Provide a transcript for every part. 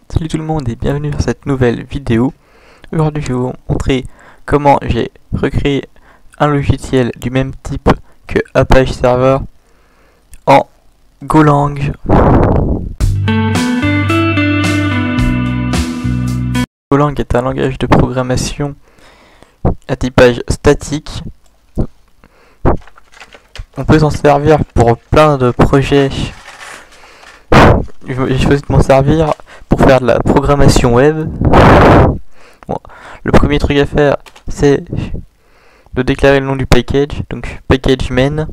Salut tout le monde et bienvenue sur cette nouvelle vidéo. Aujourd'hui je vais vous montrer comment j'ai recréé un logiciel du même type que Apache Server en Golang. Golang est un langage de programmation à typage statique. On peut s'en servir pour plein de projets. J'ai choisi de m'en servir pour faire de la programmation web. Bon, le premier truc à faire, c'est de déclarer le nom du package, donc package main,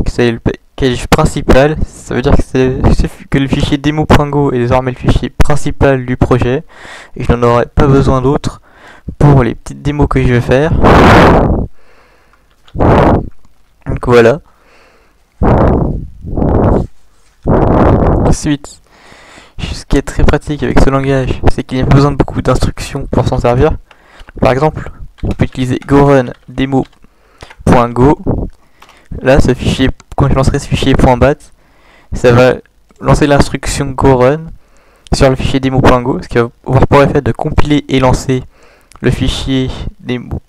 c'est le package principal. Ça veut dire que le fichier demo.go est désormais le fichier principal du projet et je n'en aurai pas besoin d'autre pour les petites démos que je vais faire. Donc voilà. Ensuite, ce qui est très pratique avec ce langage, c'est qu'il n'y a pas besoin de beaucoup d'instructions pour s'en servir. Par exemple, on peut utiliser gorun demo.go. Là, ce fichier, quand je lancerai ce fichier .bat, ça va lancer l'instruction gorun sur le fichier demo.go, ce qui va avoir pour effet de compiler et lancer le fichier demo,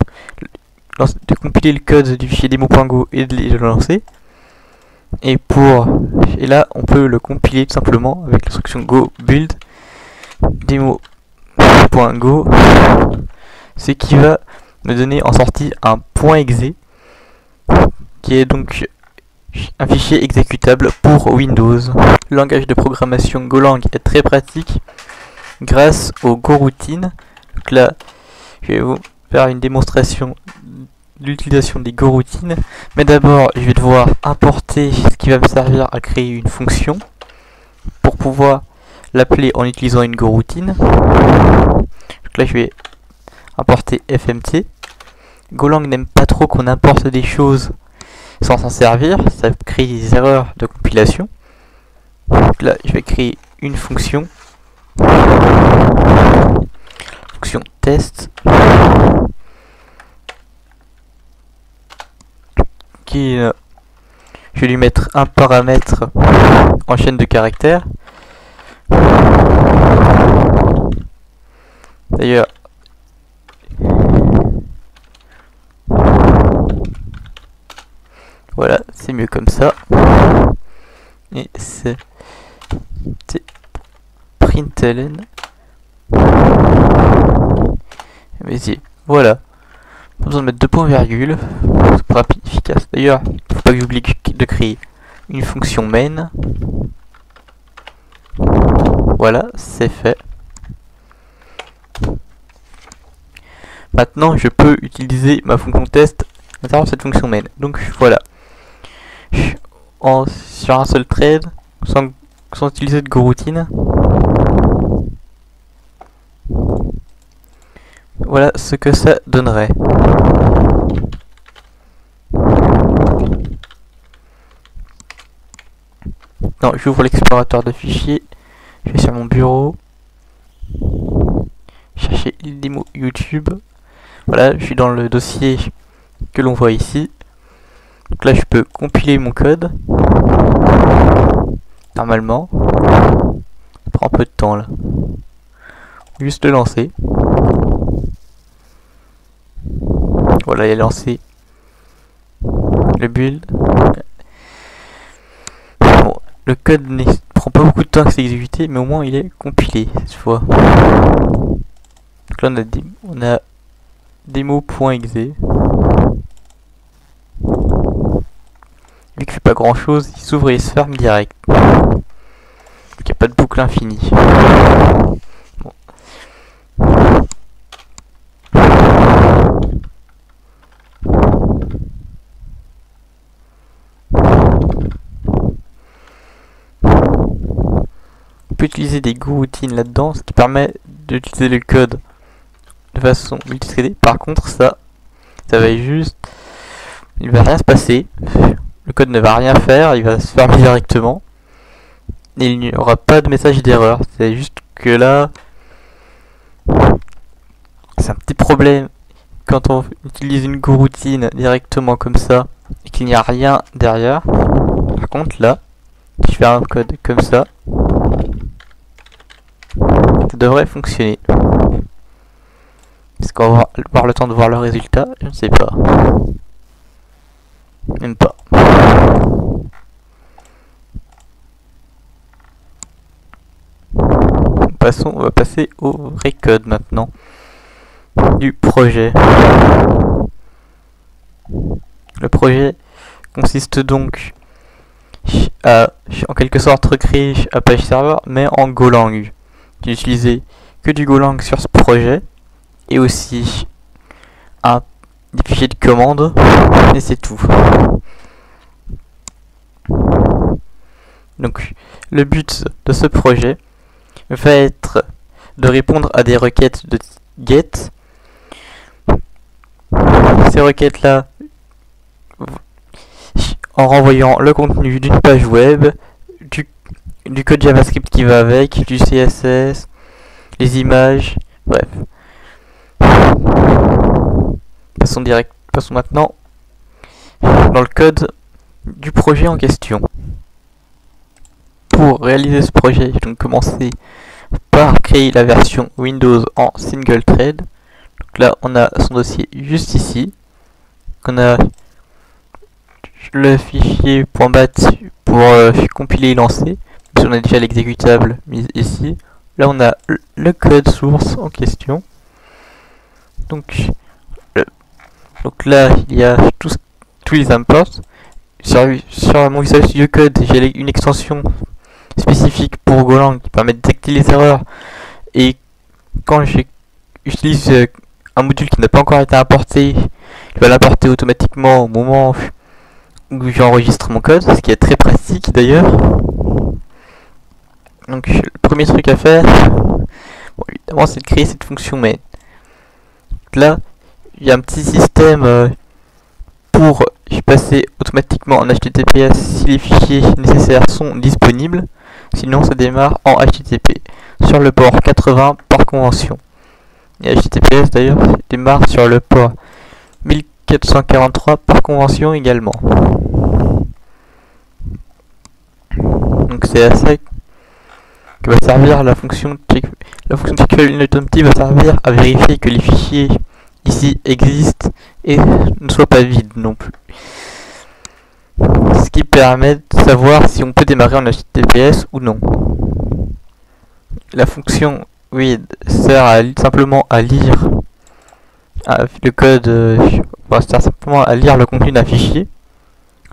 de compiler le code du fichier demo.go et de le lancer. Et là on peut le compiler tout simplement avec l'instruction go build demo.go, ce qui va me donner en sortie un .exe qui est donc un fichier exécutable pour Windows. Le langage de programmation Golang est très pratique grâce aux goroutines. Donc là je vais vous faire une démonstration l'utilisation des goroutines, mais d'abord je vais devoir importer ce qui va me servir à créer une fonction pour pouvoir l'appeler en utilisant une goroutine. Donc là je vais importer fmt. Golang n'aime pas trop qu'on importe des choses sans s'en servir, ça crée des erreurs de compilation. Donc là je vais créer une fonction test je vais lui mettre un paramètre en chaîne de caractères. D'ailleurs, voilà, c'est mieux comme ça. Et c'est println. Vas-y, voilà. Pas besoin de mettre deux points virgule, c'est pas rapide, efficace. D'ailleurs, il ne faut pas que j'oublie de créer une fonction main. Voilà, c'est fait. Maintenant, je peux utiliser ma fonction test à l'intérieur de cette fonction main. Donc voilà, sur un seul thread, sans utiliser de goroutine. Voilà ce que ça donnerait. Non, j'ouvre l'explorateur de fichiers, je vais sur mon bureau, chercher il démo YouTube. Voilà, je suis dans le dossier que l'on voit ici. Donc là, je peux compiler mon code. Normalement, ça prend un peu de temps là. Juste le lancer. Voilà, il est lancé le build. Bon, le code ne prend pas beaucoup de temps à s'exécuter, mais au moins il est compilé cette fois. Donc là on a demo.exe. Vu qu'il fait pas grand chose, il s'ouvre et il se ferme direct. Donc il n'y a pas de boucle infinie. Bon. On peut utiliser des goroutines là-dedans, ce qui permet d'utiliser le code de façon multithreadée. Par contre, ça va juste, il va rien se passer. Le code ne va rien faire, il va se fermer directement. Et il n'y aura pas de message d'erreur. C'est juste que là, c'est un petit problème quand on utilise une goroutine directement comme ça et qu'il n'y a rien derrière. Par contre là, si je fais un code comme ça, ça devrait fonctionner. Est-ce qu'on va avoir le temps de voir le résultat? Je ne sais pas. Même pas. On va passer au vrai code maintenant du projet. Le projet consiste donc à, en quelque sorte, recréer Apache Server, mais en Golang. J'ai utilisé que du Golang sur ce projet, et aussi des fichiers de commande, et c'est tout. Donc, le but de ce projet va être de répondre à des requêtes de get. Ces requêtes-là, en renvoyant le contenu d'une page web, du code JavaScript qui va avec, du CSS, les images, bref. Passons maintenant dans le code du projet en question. Pour réaliser ce projet, j'ai donc commencé par créer la version Windows en single thread. Donc là, on a son dossier juste ici. On a le fichier .bat pour compiler et lancer. On a déjà l'exécutable mis ici. Là, on a le code source en question. Donc là, il y a tous les imports. Sur mon Visual Studio Code, j'ai une extension spécifique pour Golang qui permet de détecter les erreurs, et quand j'utilise un module qui n'a pas encore été importé, il va l'importer automatiquement au moment où j'enregistre mon code, ce qui est très pratique d'ailleurs. Donc le premier truc à faire, bon, évidemment, c'est de créer cette fonction main. Là, il y a un petit système pour passer automatiquement en HTTPS si les fichiers nécessaires sont disponibles. Sinon, ça démarre en HTTP sur le port 80 par convention. Et HTTPS d'ailleurs démarre sur le port 1443 par convention également. Donc c'est à ça que va servir la fonction check-empty va servir à vérifier que les fichiers ici existent et ne soient pas vides non plus. Ce qui permet de savoir si on peut démarrer en HTTPS ou non. La fonction read sert simplement à lire le code, sert simplement à lire le contenu d'un fichier.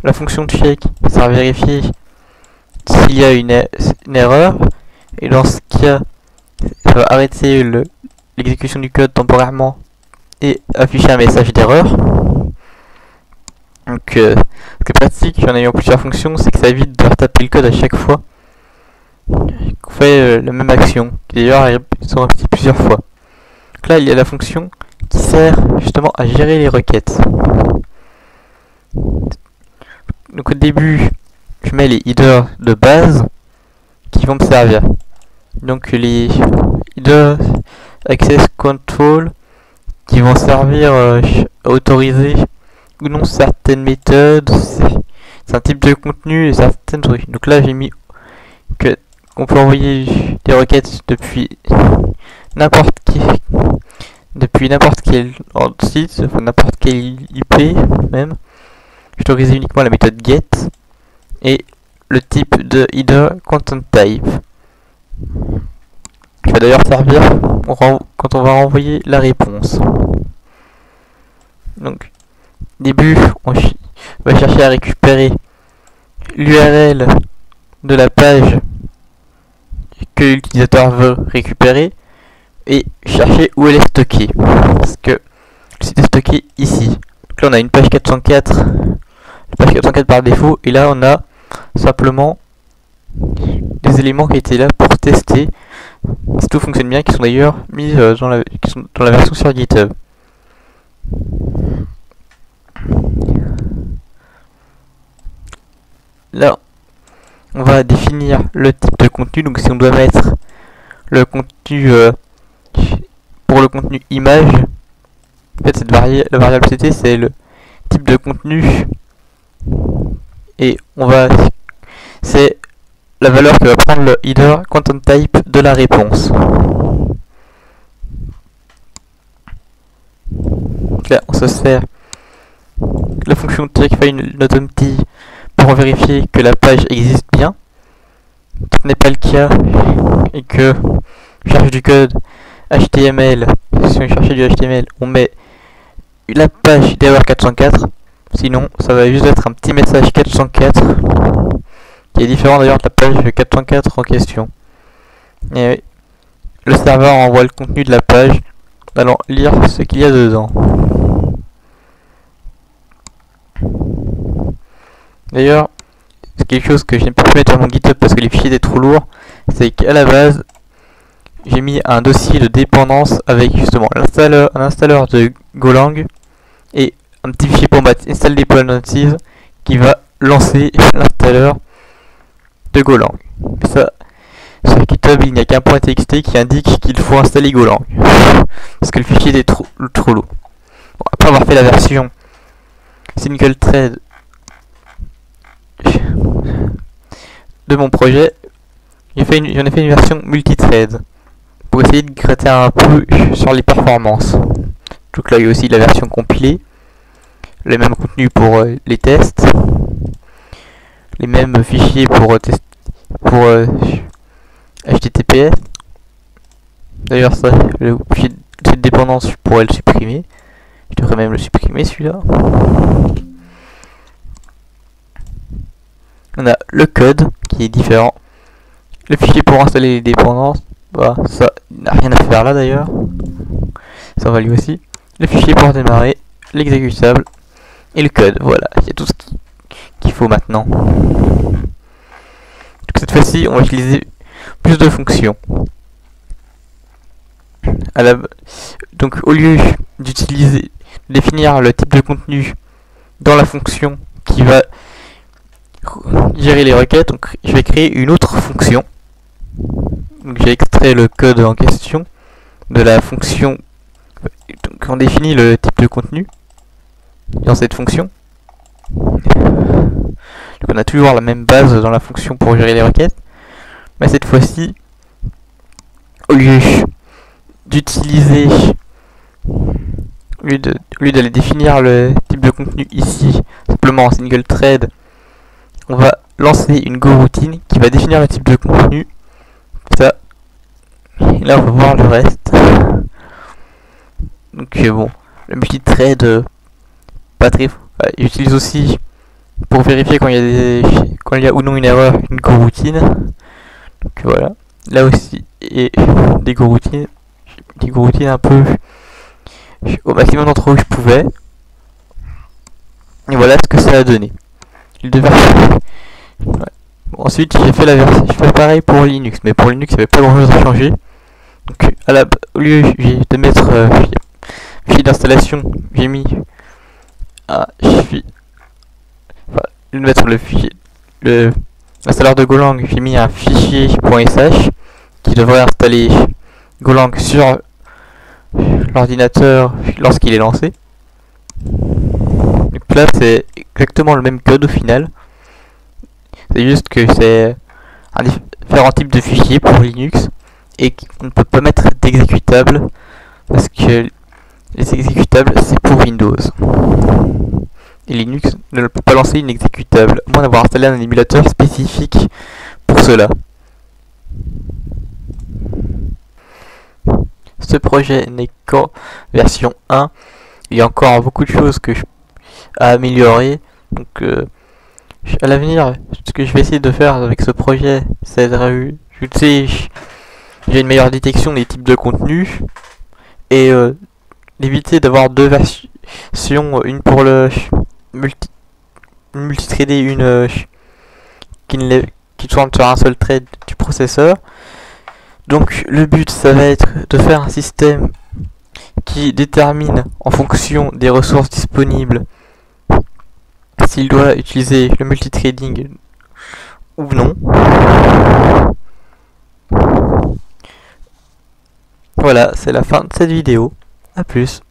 La fonction check sert à vérifier s'il y a une erreur, et dans ce cas, ça va arrêter l'exécution du code temporairement et afficher un message d'erreur. Donc ce qui est pratique en ayant plusieurs fonctions, c'est que ça évite de retaper le code à chaque fois qu'on fait la même action, qui d'ailleurs sont répétées plusieurs fois. Donc là, il y a la fonction qui sert justement à gérer les requêtes. Donc au début, je mets les headers de base qui vont me servir. Donc les headers access control qui vont servir à autoriser ou non certaines méthodes, c'est un type de contenu et certaines trucs. Donc là, j'ai mis qu'on peut envoyer des requêtes depuis n'importe quel site, enfin n'importe quel IP même. J'autorise uniquement la méthode get et le type de header content type, qui va d'ailleurs servir quand on va renvoyer la réponse. Donc début, on va chercher à récupérer l'URL de la page que l'utilisateur veut récupérer et chercher où elle est stockée, parce que le site est stocké ici. Donc là on a une page 404, la page 404 par défaut, et là on a simplement des éléments qui étaient là pour tester si tout fonctionne bien, qui sont d'ailleurs mis dans la version sur GitHub. Là, on va définir le type de contenu. Donc si on doit mettre le contenu pour le contenu image, en fait la variable ct c'est le type de contenu, et c'est la valeur que va prendre le header content type de la réponse. là, on se sert la fonction checkFileNotEmpty pour vérifier que la page existe bien. Si ce n'est pas le cas et que je cherche du code HTML, si on cherche du HTML, on met la page d'erreur 404. Sinon, ça va juste être un petit message 404 qui est différent d'ailleurs de la page 404 en question. Et le serveur envoie le contenu de la page en allant lire ce qu'il y a dedans. D'ailleurs, c'est quelque chose que je n'ai pas pu mettre sur mon GitHub parce que les fichiers étaient trop lourds. C'est qu'à la base, j'ai mis un dossier de dépendance avec justement un installeur de Golang et un petit fichier pour install dependencies qui va lancer l'installeur de Golang. Mais ça, sur GitHub, il n'y a qu'un point .txt qui indique qu'il faut installer Golang parce que le fichier était trop lourd. Bon, après avoir fait la version single thread de mon projet, j'en ai fait une version multithread pour essayer de gratter un peu sur les performances. Donc là il y a aussi la version compilée, le même contenu pour les tests, les mêmes fichiers pour HTTPS. D'ailleurs ça, le fichier de dépendance, je pourrais le supprimer. Je devrais même le supprimer celui-là. On a le code qui est différent. Le fichier pour installer les dépendances, bah ça n'a rien à faire là d'ailleurs. Ça va lui aussi. Le fichier pour démarrer, l'exécutable et le code. Voilà, il y a tout ce qu'il faut maintenant. Donc cette fois-ci, on va utiliser plus de fonctions. Donc au lieu d'utiliser, définir le type de contenu dans la fonction qui va gérer les requêtes, donc je vais créer une autre fonction. Donc j'ai extrait le code en question de la fonction. Donc on définit le type de contenu dans cette fonction. Donc on a toujours la même base dans la fonction pour gérer les requêtes, mais cette fois-ci, au lieu d'utiliser, au lieu d'aller définir le type de contenu ici simplement en single thread, on va lancer une goroutine qui va définir le type de contenu. Ça, et là on va voir le reste. Donc bon, le multithread, pas très. J'utilise aussi pour vérifier quand il y a ou non une erreur, une goroutine. Donc voilà, là aussi et des goroutines un peu au maximum d'entre eux que je pouvais. Et voilà ce que ça a donné. Il devait. Ouais. Bon, ensuite j'ai fait la version, je fais pareil pour Linux, mais pour Linux il n'y avait pas grand chose à changer. Donc au lieu de mettre fichier d'installation, j'ai mis de mettre le fichier l'installeur de Golang, j'ai mis un fichier .sh qui devrait installer Golang sur l'ordinateur lorsqu'il est lancé. Donc là c'est exactement le même code au final. C'est juste que c'est un différent type de fichier pour Linux et qu'on ne peut pas mettre d'exécutable parce que les exécutables c'est pour Windows. Et Linux ne peut pas lancer une exécutable, à moins d'avoir installé un émulateur spécifique pour cela. Ce projet n'est qu'en version 1. Il y a encore beaucoup de choses à améliorer. Donc à l'avenir, ce que je vais essayer de faire avec ce projet, c'est j'ai une meilleure détection des types de contenus et d'éviter d'avoir deux versions, une pour le multithreadé, une qui tourne sur un seul thread du processeur. Donc le but ça va être de faire un système qui détermine en fonction des ressources disponibles s'il doit utiliser le multithreading ou non. Voilà, c'est la fin de cette vidéo. A plus.